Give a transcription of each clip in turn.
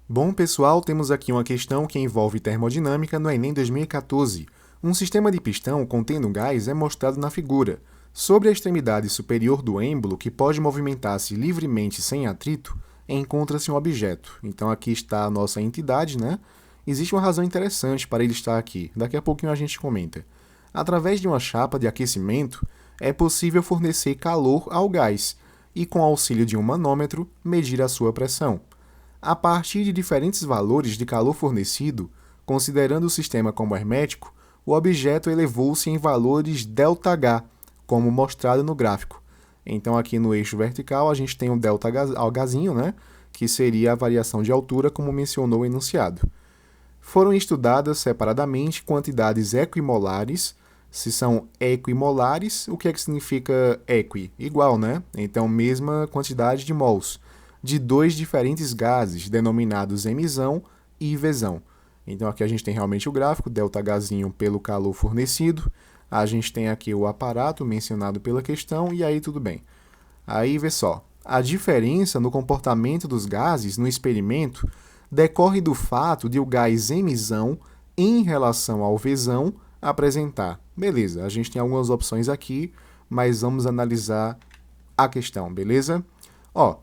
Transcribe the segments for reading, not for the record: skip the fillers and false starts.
Bom, pessoal, temos aqui uma questão que envolve termodinâmica no Enem 2014. Um sistema de pistão contendo gás é mostrado na figura. Sobre a extremidade superior do êmbolo, que pode movimentar-se livremente sem atrito, encontra-se um objeto. Então aqui está a nossa entidade, né? Existe uma razão interessante para ele estar aqui. Daqui a pouquinho a gente comenta. Através de uma chapa de aquecimento, é possível fornecer calor ao gás e, com auxílio de um manômetro, medir a sua pressão. A partir de diferentes valores de calor fornecido, considerando o sistema como hermético, o objeto elevou-se em valores ΔH, como mostrado no gráfico. Então, aqui no eixo vertical, a gente tem o ΔH, né, que seria a variação de altura, como mencionou o enunciado. Foram estudadas separadamente quantidades equimolares. Se são equimolares, o que é que significa equi? Igual, né? Então, mesma quantidade de mols de dois diferentes gases, denominados emissão e Vzão. Então aqui a gente tem realmente o gráfico, ΔH pelo calor fornecido, a gente tem aqui o aparato mencionado pela questão, e aí tudo bem. Aí vê só, a diferença no comportamento dos gases no experimento decorre do fato de o gás emissão em relação ao Vzão apresentar. Beleza, a gente tem algumas opções aqui, mas vamos analisar a questão, beleza? Ó,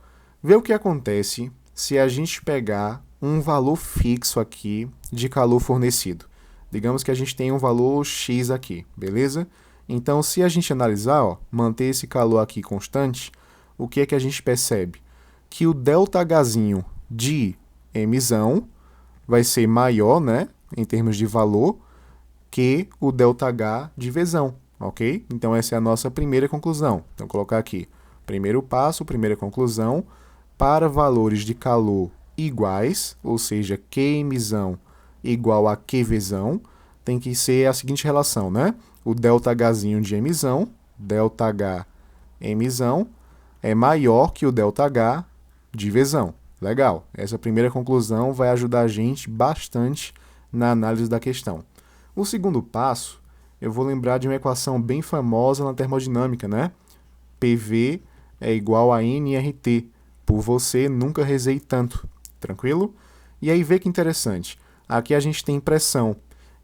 vê o que acontece se a gente pegar um valor fixo aqui de calor fornecido. Digamos que a gente tem um valor X aqui, beleza? Então, se a gente analisar, ó, manter esse calor aqui constante, o que é que a gente percebe? Que o ΔH de emissão vai ser maior, né, em termos de valor, que o ΔH de Vzão, ok? Então, essa é a nossa primeira conclusão. Então, vou colocar aqui, primeiro passo, primeira conclusão, para valores de calor iguais, ou seja, Q emissão igual a Q Vzão, tem que ser a seguinte relação, né? O ΔH de emissão, ΔH emissão, é maior que o ΔH de Vzão. Legal. Essa primeira conclusão vai ajudar a gente bastante na análise da questão. O segundo passo, eu vou lembrar de uma equação bem famosa na termodinâmica, né? PV é igual a nRT. Por você, nunca rezei tanto. Tranquilo? E aí, vê que interessante. Aqui a gente tem pressão.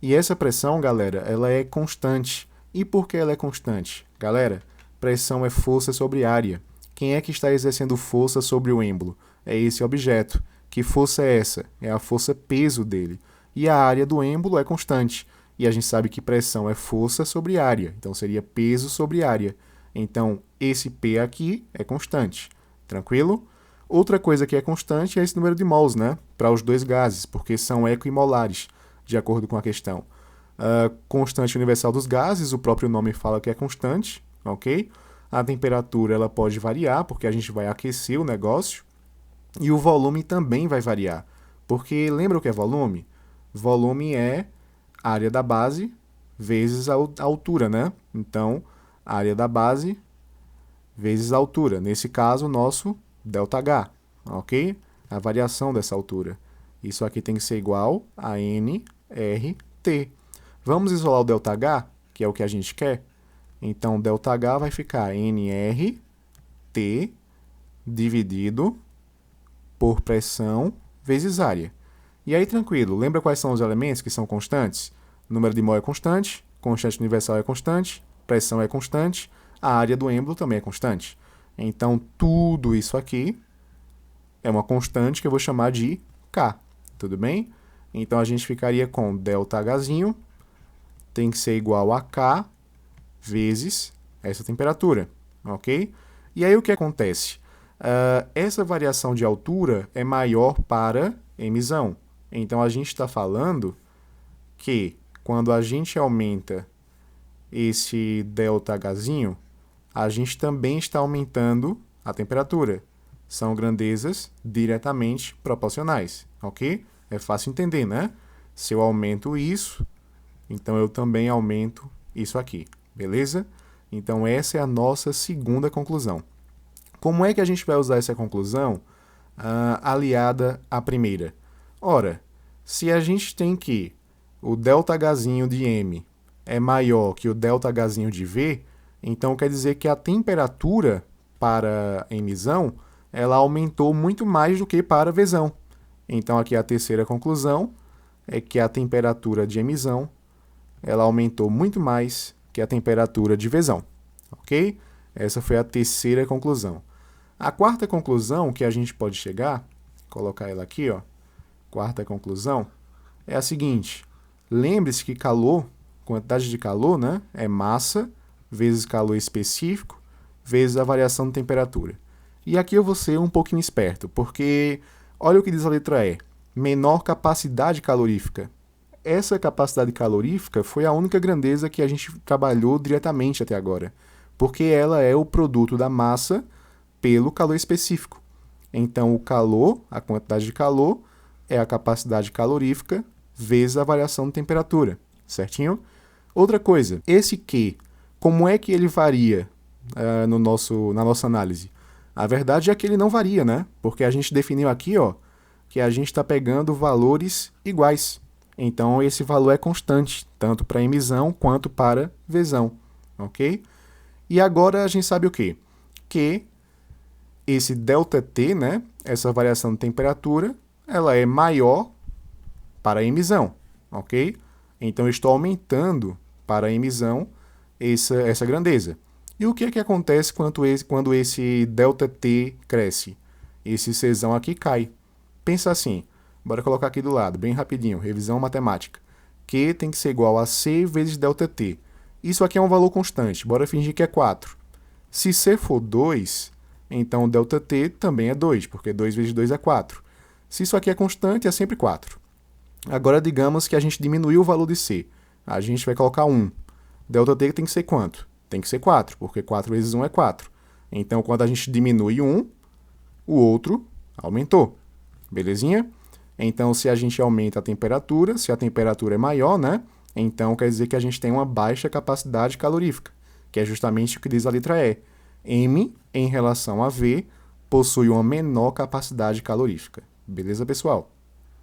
E essa pressão, galera, ela é constante. E por que ela é constante? Galera, pressão é força sobre área. Quem é que está exercendo força sobre o êmbolo? É esse objeto. Que força é essa? É a força peso dele. E a área do êmbolo é constante. E a gente sabe que pressão é força sobre área. Então, seria peso sobre área. Então, esse P aqui é constante. Tranquilo? Outra coisa que é constante é esse número de mols, né? Para os dois gases, porque são equimolares, de acordo com a questão. Constante universal dos gases, o próprio nome fala que é constante, ok? A temperatura ela pode variar, porque a gente vai aquecer o negócio. E o volume também vai variar, porque lembra o que é volume? Volume é a área da base vezes a altura, né? Então, a área da base vezes a altura. Nesse caso, o nosso ΔH, ok? A variação dessa altura. Isso aqui tem que ser igual a nRT. Vamos isolar o ΔH, que é o que a gente quer? Então, ΔH vai ficar nRT dividido por pressão vezes área. E aí, tranquilo, lembra quais são os elementos que são constantes? O número de mol é constante, constante universal é constante, pressão é constante, a área do êmbolo também é constante. Então, tudo isso aqui é uma constante que eu vou chamar de K, tudo bem? Então, a gente ficaria com ΔH tem que ser igual a K vezes essa temperatura, ok? E aí, o que acontece? Essa variação de altura é maior para emissão. Então, a gente está falando que quando a gente aumenta esse ΔH, a gente também está aumentando a temperatura. São grandezas diretamente proporcionais, ok? É fácil entender, né? Se eu aumento isso, então eu também aumento isso aqui, beleza? Então essa é a nossa segunda conclusão. Como é que a gente vai usar essa conclusão aliada à primeira? Ora, se a gente tem que o ΔH de M é maior que o ΔH de V, então quer dizer que a temperatura para emissão ela aumentou muito mais do que para Vzão. Então, aqui a terceira conclusão é que a temperatura de emissão ela aumentou muito mais que a temperatura de vesão, ok? Essa foi a terceira conclusão. A quarta conclusão que a gente pode chegar, colocar ela aqui, ó, quarta conclusão, é a seguinte: lembre-se que calor, quantidade de calor, né, é massa vezes calor específico vezes a variação de temperatura. E aqui eu vou ser um pouquinho esperto, porque olha o que diz a letra E: menor capacidade calorífica. Essa capacidade calorífica foi a única grandeza que a gente trabalhou diretamente até agora, porque ela é o produto da massa pelo calor específico. Então, o calor, a quantidade de calor, é a capacidade calorífica vezes a variação de temperatura, certinho? Outra coisa, esse Q, como é que ele varia na nossa análise? A verdade é que ele não varia, né? Porque a gente definiu aqui, ó, que a gente está pegando valores iguais. Então, esse valor é constante, tanto para emissão quanto para vesão, ok? E agora a gente sabe o quê? Que esse ΔT, né, essa variação de temperatura, ela é maior para a emissão, ok? Então, eu estou aumentando para a emissão essa grandeza. E o que é que acontece quando esse ΔT cresce? Esse Czão aqui cai. Pensa assim, bora colocar aqui do lado, bem rapidinho, revisão matemática. Q tem que ser igual a C vezes ΔT. Isso aqui é um valor constante, bora fingir que é 4. Se C for 2, então o ΔT também é 2, porque 2 vezes 2 é 4. Se isso aqui é constante, é sempre 4. Agora, digamos que a gente diminuiu o valor de C. A gente vai colocar 1. ΔT tem que ser quanto? Tem que ser 4, porque 4 vezes 1 é 4. Então, quando a gente diminui um, o outro aumentou. Belezinha? Então, se a gente aumenta a temperatura, se a temperatura é maior, né? Então, quer dizer que a gente tem uma baixa capacidade calorífica, que é justamente o que diz a letra E. M, em relação a V, possui uma menor capacidade calorífica. Beleza, pessoal?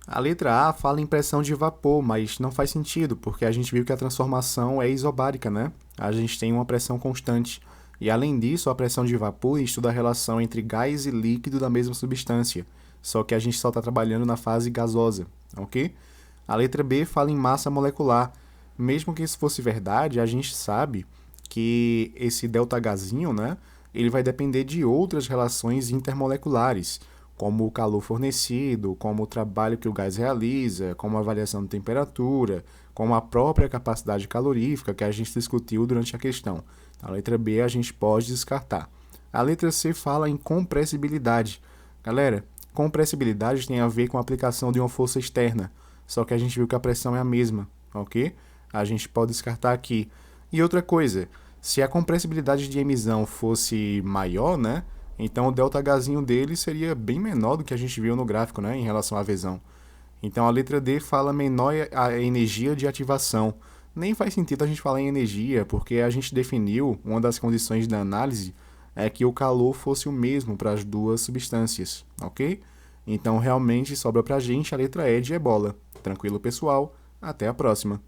A letra A fala em pressão de vapor, mas não faz sentido, porque a gente viu que a transformação é isobárica, né? A gente tem uma pressão constante. E, além disso, a pressão de vapor estuda a relação entre gás e líquido da mesma substância, só que a gente só está trabalhando na fase gasosa, ok? A letra B fala em massa molecular. Mesmo que isso fosse verdade, a gente sabe que esse ΔHzinho, né, ele vai depender de outras relações intermoleculares, como o calor fornecido, como o trabalho que o gás realiza, como a variação de temperatura, como a própria capacidade calorífica que a gente discutiu durante a questão. A letra B a gente pode descartar. A letra C fala em compressibilidade. Galera, compressibilidade tem a ver com a aplicação de uma força externa, só que a gente viu que a pressão é a mesma, ok? A gente pode descartar aqui. E outra coisa, se a compressibilidade de emissão fosse maior, né? Então o ΔHzinho dele seria bem menor do que a gente viu no gráfico, né, em relação à vesão. Então a letra D fala menor a energia de ativação. Nem faz sentido a gente falar em energia, porque a gente definiu, uma das condições da análise é que o calor fosse o mesmo para as duas substâncias, ok? Então realmente sobra para a gente a letra E de ebola. Tranquilo, pessoal? Até a próxima!